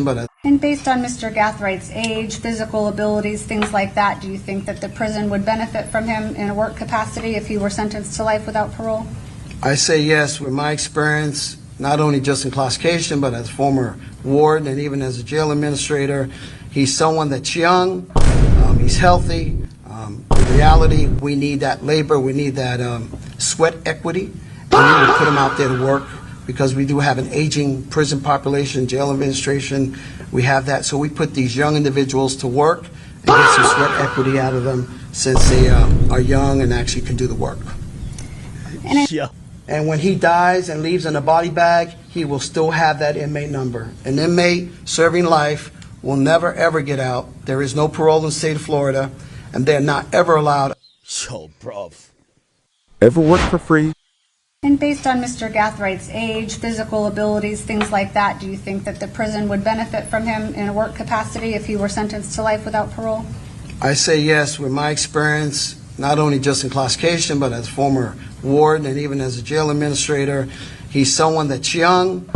But And based on Mr. Gathwright's age, physical abilities, things like that, do you think that the prison would benefit from him in a work capacity if he were sentenced to life without parole? I say yes, with my experience, not only just in classification, but as former warden and even as a jail administrator. He's someone that's young, he's healthy. In reality, we need that labor, we need that sweat equity, and we would put him out there to work because we do have an aging prison population, jail administration. We have that, so we put these young individuals to work and get some sweat equity out of them since they are young and actually can do the work. And when he dies and leaves in a body bag, he will still have that inmate number. An inmate serving life will never, ever get out. There is no parole in the state of Florida, and they're not ever allowed. Yo, bro. Ever work for free? And based on Mr. Gathwright's age, physical abilities, things like that, do you think that the prison would benefit from him in a work capacity if he were sentenced to life without parole? I say yes, with my experience, not only just in classification, but as former warden and even as a jail administrator. He's someone that's young,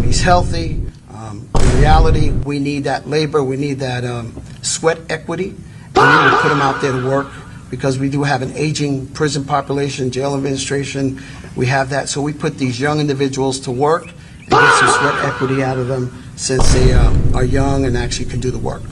he's healthy. In reality, we need that labor, we need that sweat equity, and we would put him out there to work because we do have an aging prison population, jail administration. We have that, so we put these young individuals to work and get some sweat equity out of them since they are young and actually can do the work.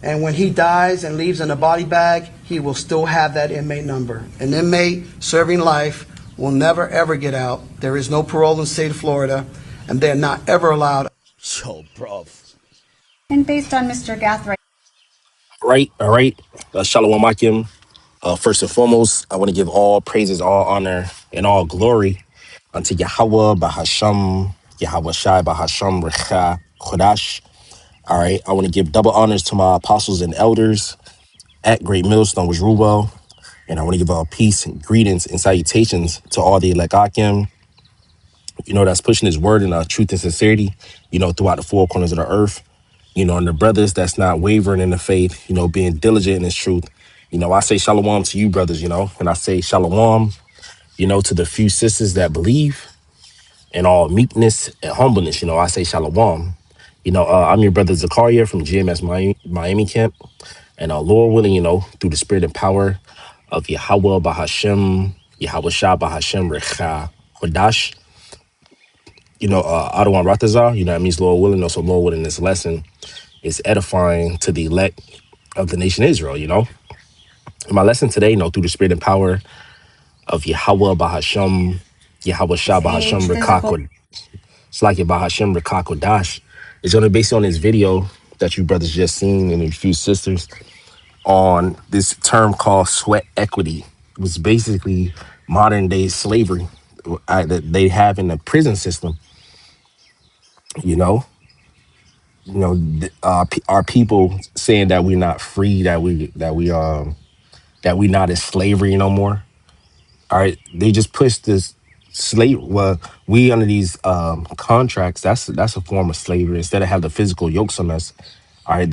And when he dies and leaves in a body bag, he will still have that inmate number. An inmate serving life will never, ever get out. There is no parole in the state of Florida, and they're not ever allowed. Yo, bro. And based on Mr. Gathwright. All right. Shalom Akim. First and foremost, I want to give all praises, all honor, and all glory unto Yahweh, Bahasham, Yahweh Shai, Bahasham, Recha, Chodash. All right. I want to give double honors to my apostles and elders at Great Millstone, which Ruwell. And I want to give all peace and greetings and salutations to all the elect Akim, that's pushing his word in truth and sincerity, throughout the four corners of the earth, and the brothers that's not wavering in the faith, being diligent in his truth. I say shalom to you brothers, and I say shalom, to the few sisters that believe in all meekness and humbleness. I say shalom. I'm your brother Zakaria from GMS Miami Camp. And Lord willing, through the spirit and power of Yahweh Bahashem, Yahweh Shah Bahashem Recha Hodash, Adawan Ratazar, that means Lord willing. So Lord willing, this lesson is edifying to the elect of the nation Israel, And my lesson today, through the spirit and power of Yahweh Bahashem, Yahweh Shah Bahashem Rekha Slakia Bahashem Rekha Kodash, is going to be based on this video that you brothers just seen and a few sisters on this term called sweat equity. It was basically modern day slavery that they have in the prison system. Our people saying that we're not free, that we not in slavery no more. All right, they just push this slave. Well, we under these contracts. That's a form of slavery. Instead of have the physical yokes on us, all right,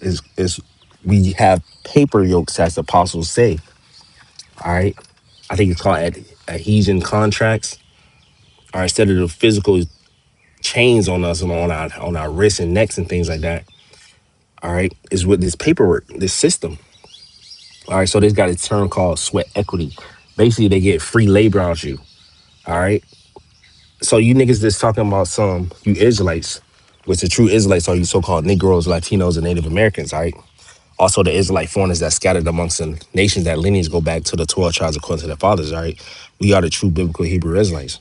is we have paper yokes, as the apostles say. All right, I think it's called adhesion contracts. All right, instead of the physical chains on us and on our wrists and necks and things like that. All right, is with this paperwork, this system. All right, so they've got a term called sweat equity. Basically, they get free labor out you. All right, so you niggas that's talking about you Israelites, which the true Israelites are you so-called Negroes, Latinos, and Native Americans. All right. Also, the Israelite foreigners that scattered amongst the nations that lineage go back to the 12 tribes according to their fathers, all right? We are the true biblical Hebrew Israelites.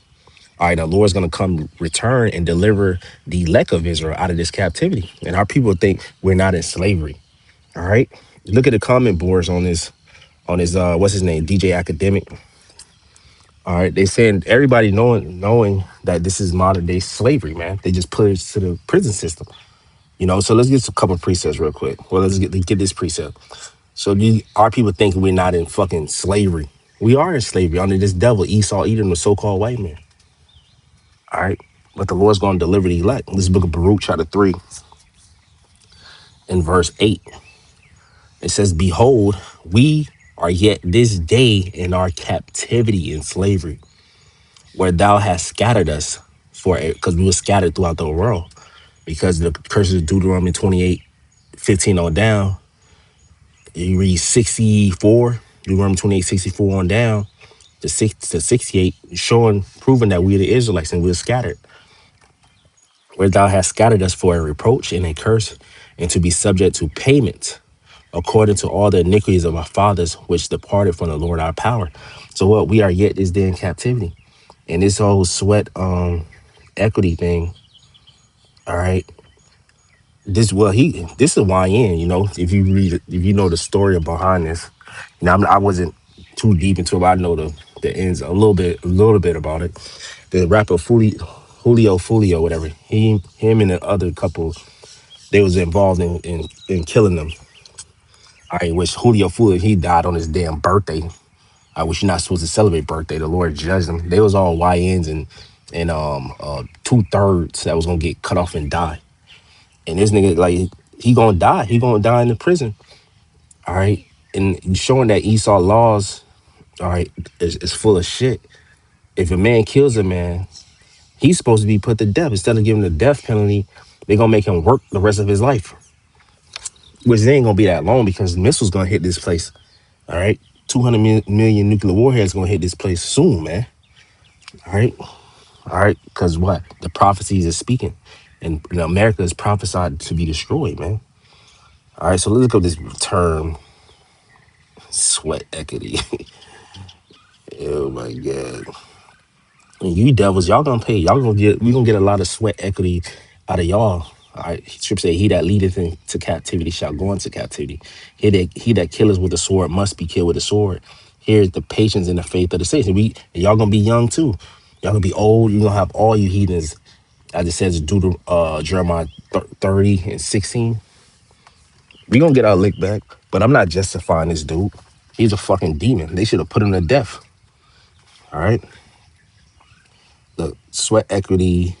All right, the Lord's going to come return and deliver the elect of Israel out of this captivity. And our people think we're not in slavery, all right? Look at the comment boards on this, what's his name, DJ Academic. All right, they saying everybody knowing that this is modern day slavery, man. They just put it to the prison system. So let's get a couple of precepts real quick. Well, let's get this precept. So our people think we're not in fucking slavery. We are in slavery under this devil, Esau, Edom, the so-called white man. All right. But the Lord's going to deliver the elect. This book of Baruch, chapter 3, in verse 8. It says, behold, we are yet this day in our captivity in slavery, where thou hast scattered us for it because we were scattered throughout the world. Because the curses of Deuteronomy 28:15 on down, you read 64, Deuteronomy 28:64 on down to 68, showing, proving that we are the Israelites and we're scattered. Where thou hast scattered us for a reproach and a curse, and to be subject to payment, according to all the iniquities of our fathers, which departed from the Lord our power. So what we are yet is there in captivity. And this whole sweat equity thing, all right. This is YN, you know, if you read it, if you know the story behind this. Now I wasn't too deep into it, but I know the ends a little bit about it. The rapper Julio Fulio, whatever, him and the other couple, they was involved in killing them. All right, which Julio Fulio, he died on his damn birthday. I wish you're not supposed to celebrate birthday. The Lord judged them. They was all YNs and 2/3 that was gonna get cut off and die. And this nigga, like, he gonna die. He gonna die in the prison. All right. And showing that Esau laws, all right, is full of shit. If a man kills a man, he's supposed to be put to death. Instead of giving the death penalty, they gonna make him work the rest of his life. Which they ain't gonna be that long because missiles gonna hit this place. All right. 200 million nuclear warheads gonna hit this place soon, man. All right. All right. Because what? The prophecies is speaking. And America is prophesied to be destroyed, man. All right. So let's look up this term, sweat equity. Oh my God. And you devils, y'all gonna pay. We gonna get a lot of sweat equity out of y'all. All right. Scripture say, he that leadeth into captivity shall go into captivity. He that killeth with the sword must be killed with the sword. Here's the patience and the faith of the saints. And y'all gonna be young too. Y'all gonna be old. You're gonna have all you heathens, as it says, Jeremiah 30:16. We gonna get our lick back. But I'm not justifying this dude. He's a fucking demon. They should have put him to death. All right. The sweat equity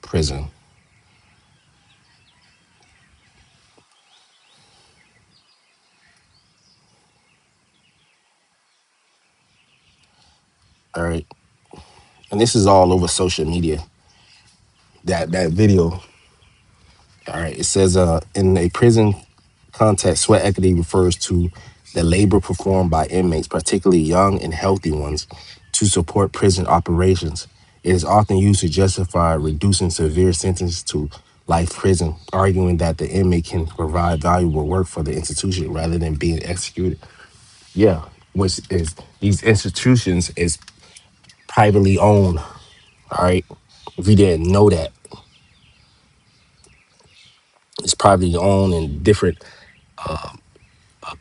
prison. All right. And this is all over social media. That video. All right. It says in a prison context, sweat equity refers to the labor performed by inmates, particularly young and healthy ones, to support prison operations. It is often used to justify reducing severe sentences to life prison, arguing that the inmate can provide valuable work for the institution rather than being executed. Yeah, which is these institutions is privately owned. All right. If you didn't know that, it's privately owned and different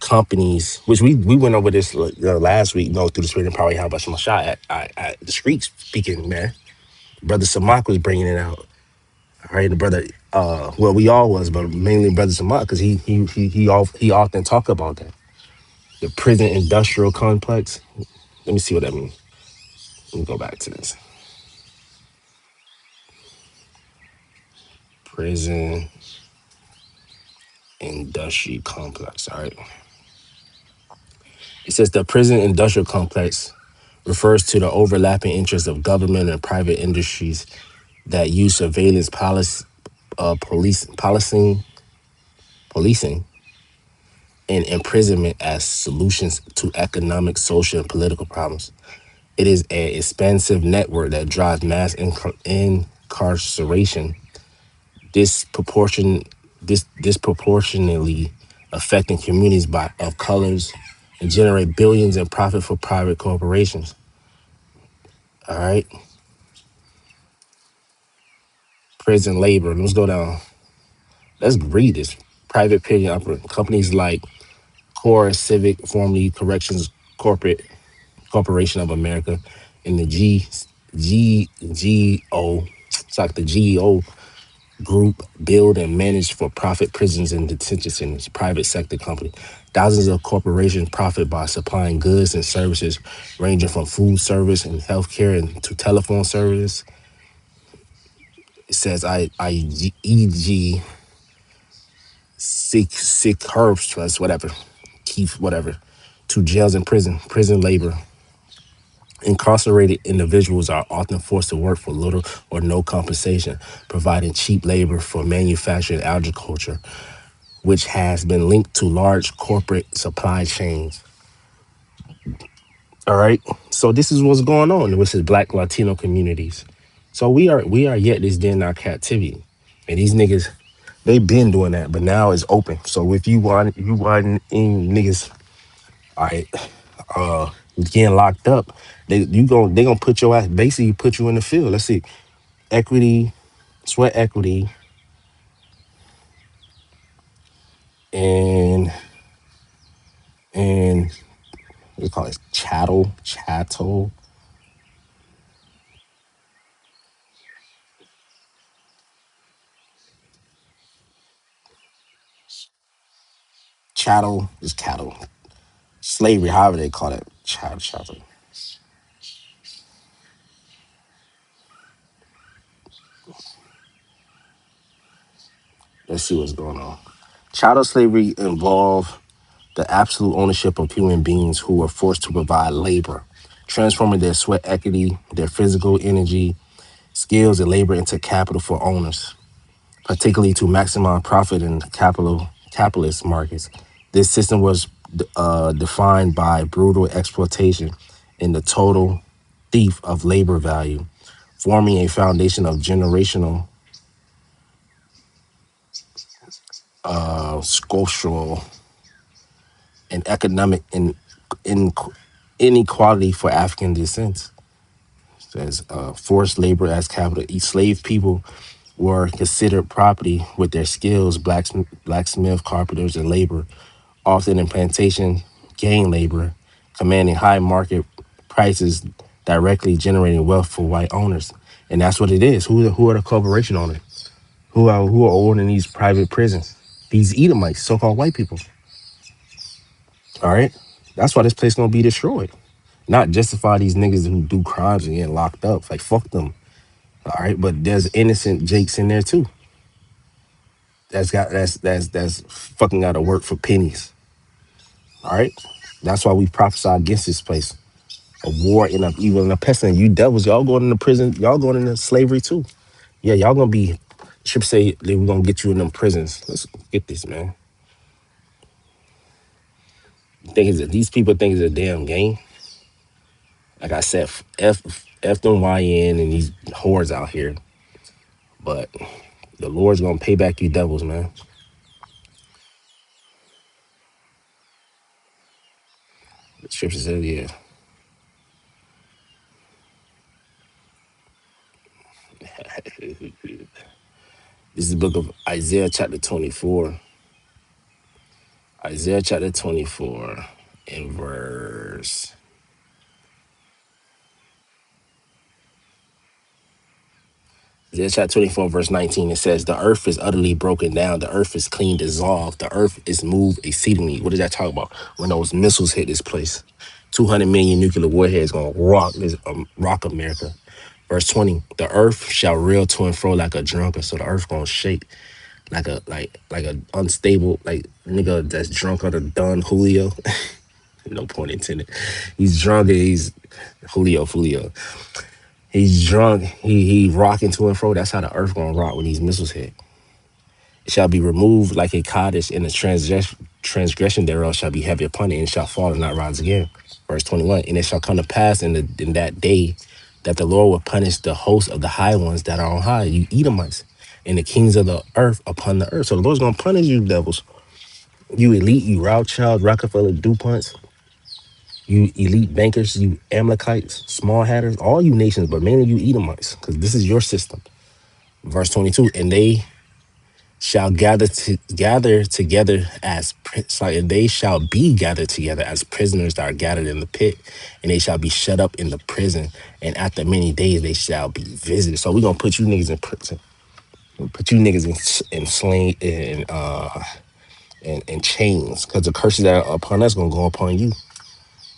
companies, which we went over this last week, through the spirit and power, how about some shot at the street speaking, man. Brother Samak was bringing it out. All right. The brother, well, we all was, but mainly Brother Samak, because he often talk about that. The prison industrial complex. Let me see what that means. Let me go back to this. Prison industry complex. All right. It says the prison industrial complex refers to the overlapping interests of government and private industries that use surveillance policing, and imprisonment as solutions to economic, social, and political problems. It is an expansive network that drives mass incarceration, disproportionately affecting communities of colors and generate billions in profit for private corporations. All right. Prison labor. Let's go down. Let's read this. Private prison companies like Core Civic, formerly Corrections Corporation of America, and the GEO, it's like the GEO group, build and manage for-profit prisons and detention centers. Private sector company. Thousands of corporations profit by supplying goods and services ranging from food service and healthcare and to telephone services. It says IEG, sick herbs trust, whatever, Keith, whatever, to jails and prison labor. Incarcerated individuals are often forced to work for little or no compensation, providing cheap labor for manufacturing and agriculture, which has been linked to large corporate supply chains. All right. So this is what's going on with the Black Latino communities. So we are yet this day in our captivity, and these niggas they been doing that, but now it's open. So if you want in niggas, all right, getting locked up, they gonna put your ass basically put you in the field. Let's see, equity, sweat equity, and and what do you call it, chattel is cattle, slavery, however they call it, chattel. Let's see what's going on. Chattel slavery involved the absolute ownership of human beings who were forced to provide labor, transforming their sweat equity, their physical energy, skills, and labor into capital for owners, particularly to maximize profit in capitalist markets. This system was defined by brutal exploitation and the total thief of labor value, forming a foundation of generational social and economic in, inequality for African descent. Says forced labor as capital. Enslaved people were considered property with their skills, blacksmith, carpenters, and labor, often in plantation gang labor, commanding high market prices, directly generating wealth for white owners. And that's what it is. Who are the corporation owners? Who are owning these private prisons? These Edomites, so-called white people. All right, that's why this place gonna be destroyed. Not justify these niggas who do crimes and get locked up. Like fuck them. All right, but there's innocent Jakes in there too. That's fucking out of work for pennies. All right, that's why we prophesy against this place. A war and a evil and a pestilence. You devils, y'all going into prison. Y'all going into slavery too. Yeah, y'all gonna be. Trip say they we gonna get you in them prisons. Let's get this, man. Think is that these people think it's a damn game. Like I said, F them YN and these whores out here. But the Lord's gonna pay back you devils, man. The scripture says, yeah. This is the book of Isaiah chapter 24. Isaiah chapter 24 and verse. Isaiah chapter 24 verse 19. It says, the earth is utterly broken down. The earth is clean dissolved. The earth is moved exceedingly. What does that talk about? When those missiles hit this place. 200 million nuclear warheads gonna rock America. Verse 20, the earth shall reel to and fro like a drunkard. So the earth gonna shake like a unstable like nigga that's drunk or the Don Julio. No pun intended. He's drunk and he's Julio. He's drunk. He rocking to and fro. That's how the earth gonna rock when these missiles hit. It shall be removed like a cottage, and the transgression thereof shall be heavy upon it, and it shall fall and not rise again. Verse 21. And it shall come to pass in that day that the Lord will punish the host of the high ones that are on high, you Edomites, and the kings of the earth upon the earth. So the Lord's gonna punish you devils. You elite, you Rothschild, Rockefeller, DuPonts, you elite bankers, you Amalekites, small hatters, all you nations, but mainly you Edomites, because this is your system. Verse 22, and they shall gather together as and they shall be gathered together as prisoners that are gathered in the pit, and they shall be shut up in the prison, and after many days they shall be visited. So we're gonna put you niggas in prison. We'll put you niggas in sling and chains, because the curses that are upon us gonna go upon you.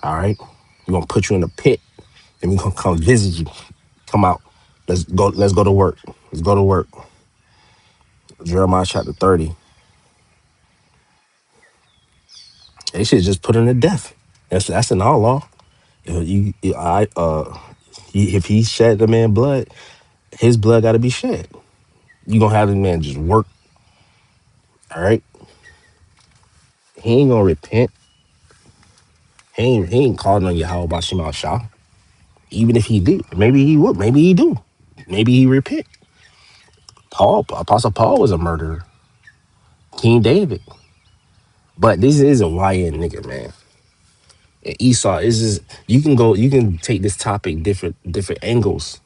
All right, we're gonna put you in the pit, and we're gonna come visit you. Come out. Let's go to work. Let's go to work. Jeremiah chapter 30. They should just put him to death. That's in our law. If he shed the man blood, his blood got to be shed. You gonna have the man just work, all right? He ain't gonna repent. He ain't calling on Yahweh Bashim Shah. Even if he did, maybe he would. Maybe he do. Maybe he repent. Apostle Paul was a murderer. King David. But this is a YN nigga, man. And Esau is just you can take this topic different angles.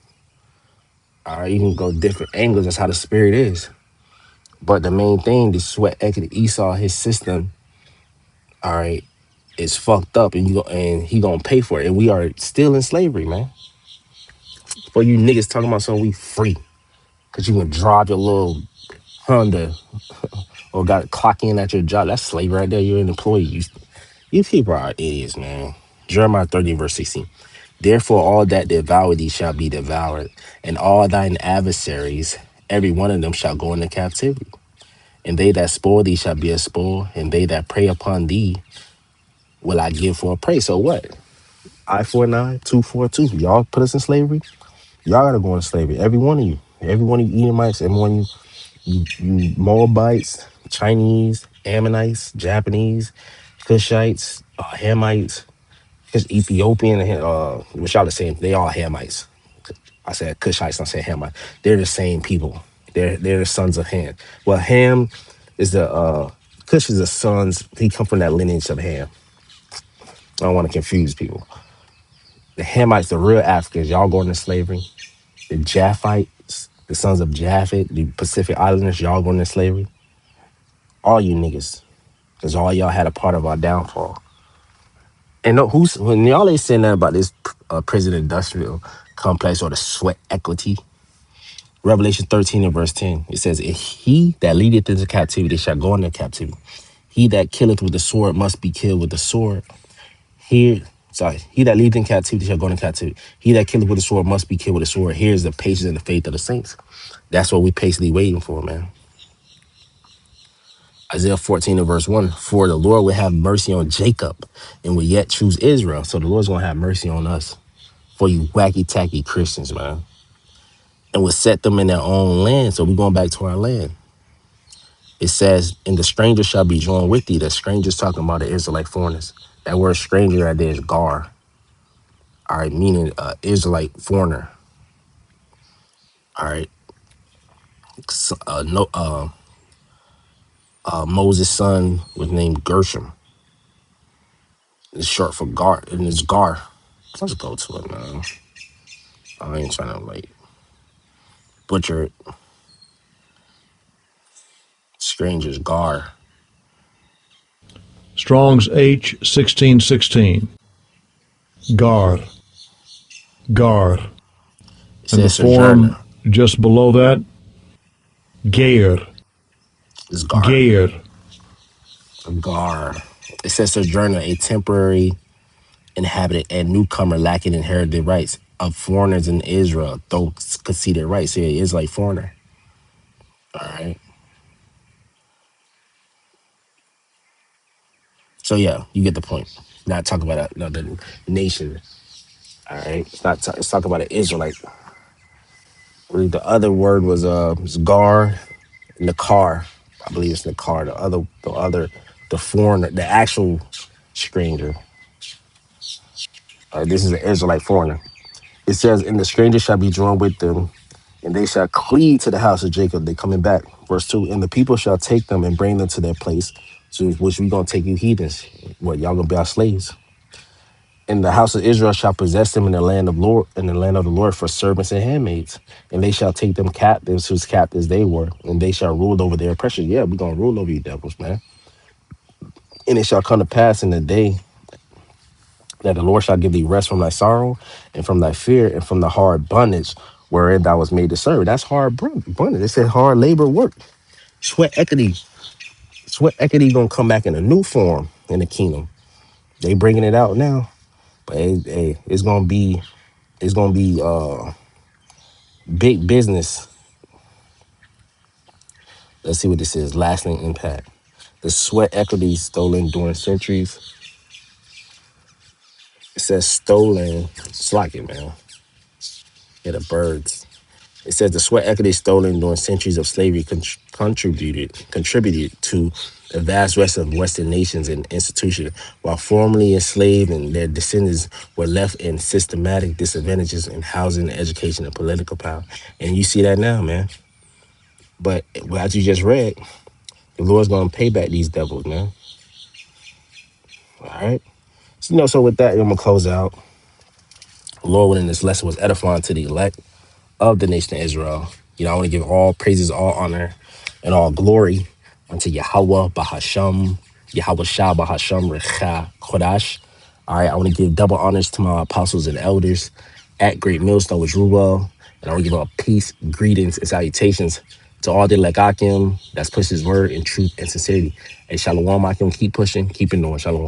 All right, you can go different angles. That's how the spirit is. But the main thing, the sweat equity Esau, his system, all right, is fucked up, and he gonna pay for it. And we are still in slavery, man. For you niggas talking about something we free, cause you can drive your little Honda or got to clock in at your job. That's slavery right there. You're an employee. You people are idiots, man. Jeremiah 30, verse 16. Therefore, all that devour thee shall be devoured, and all thine adversaries, every one of them shall go into captivity. And they that spoil thee shall be a spoil, and they that prey upon thee will I give for a prey. So what? I-49, 242. Y'all put us in slavery. Y'all gotta go into slavery. Every one of you. Every one of you Edomites, every one of you Moabites, Chinese, Ammonites, Japanese, Cushites, Hamites, because Ethiopian, which y'all the same. They all Hamites. I said Cushites, I said Hamites. They're the same people. They're the sons of Ham. Well, Ham is the Cush is the sons. He come from that lineage of Ham. I don't want to confuse people. The Hamites, the real Africans, y'all going to slavery. The Japhites, the sons of Japhet, the Pacific Islanders, y'all going to slavery. All you niggas, because all y'all had a part of our downfall. And no, when y'all ain't saying that about this prison industrial complex or the sweat equity, Revelation 13 and verse 10, it says, "If he that leadeth into captivity shall go into captivity. He that killeth with the sword must be killed with the sword. He that leadeth in captivity shall go into captivity. He that killeth with the sword must be killed with the sword." Here's the patience and the faith of the saints. That's what we patiently waiting for, man. Isaiah 14 and verse 1, "For the Lord will have mercy on Jacob and will yet choose Israel." So the Lord's going to have mercy on us for you wacky-tacky Christians, man. "And will set them in their own land." So we're going back to our land. It says, "And the stranger shall be joined with thee." The stranger's talking about the Israelite foreigners. That word stranger right there is gar. All right, meaning Israelite foreigner. All right. No, Moses' son was named Gershom. It's short for Gar, and it's Gar. Let's go to it, man. I ain't trying to like butcher it. Stranger's Gar. Strong's H 1616. Gar, Gar. It And the says form sojourner. just below that, Geir, It's Gar. Geir. Gar. It says sojourner, a temporary inhabitant and newcomer lacking inherited rights of foreigners in Israel, though conceded rights. Yeah, he is like foreigner. All right. So yeah, you get the point. Not talk about the nation. All right. It's talk about an Israelite. Really, the other word was Gar, Nakar. I believe it's Nakar. The foreigner, the actual stranger. This is an Israelite foreigner. It says, "And the stranger shall be joined with them, and they shall cleave to the house of Jacob." They coming back. Verse 2, "And the people shall take them and bring them to their place, to which we gonna take you heathens. What, y'all gonna be our slaves? And the house of Israel shall possess them in the land of the Lord for servants and handmaids. And they shall take them captives, whose captives they were, and they shall rule over their oppression." Yeah, we gonna rule over you devils, man. "And it shall come to pass in the day that the Lord shall give thee rest from thy sorrow and from thy fear and from the hard bondage wherein thou was made to serve." That's hard bondage. They said hard labor work. Sweat equity. Sweat equity gonna come back in a new form in the kingdom. They bringing it out now, but it's gonna be big business. Let's see what this is. Lasting impact. "The sweat equity stolen during centuries." says stolen. Slack it, man. Yeah, the birds. It says the sweat equity stolen during centuries of slavery contributed to the vast rest of Western nations and institutions, while formerly enslaved and their descendants were left in systematic disadvantages in housing, education, and political power. And you see that now, man. But as you just read, the Lord's gonna pay back these devils, man. All right. So, so with that, I'm gonna close out. Lord, within this lesson was edifying to the elect of the nation of Israel. I want to give all praises, all honor, and all glory unto Yahweh Bahasham, Yahweh Shah Bahasham Recha Kodash. All right, I want to give double honors to my apostles and elders at Great Millstone with Ruel. And I want to give a peace, greetings, and salutations to all the Legakim that's pushed his word in truth and sincerity. Hey, Shalom, Akim, keep pushing, keep enduring. Shalom.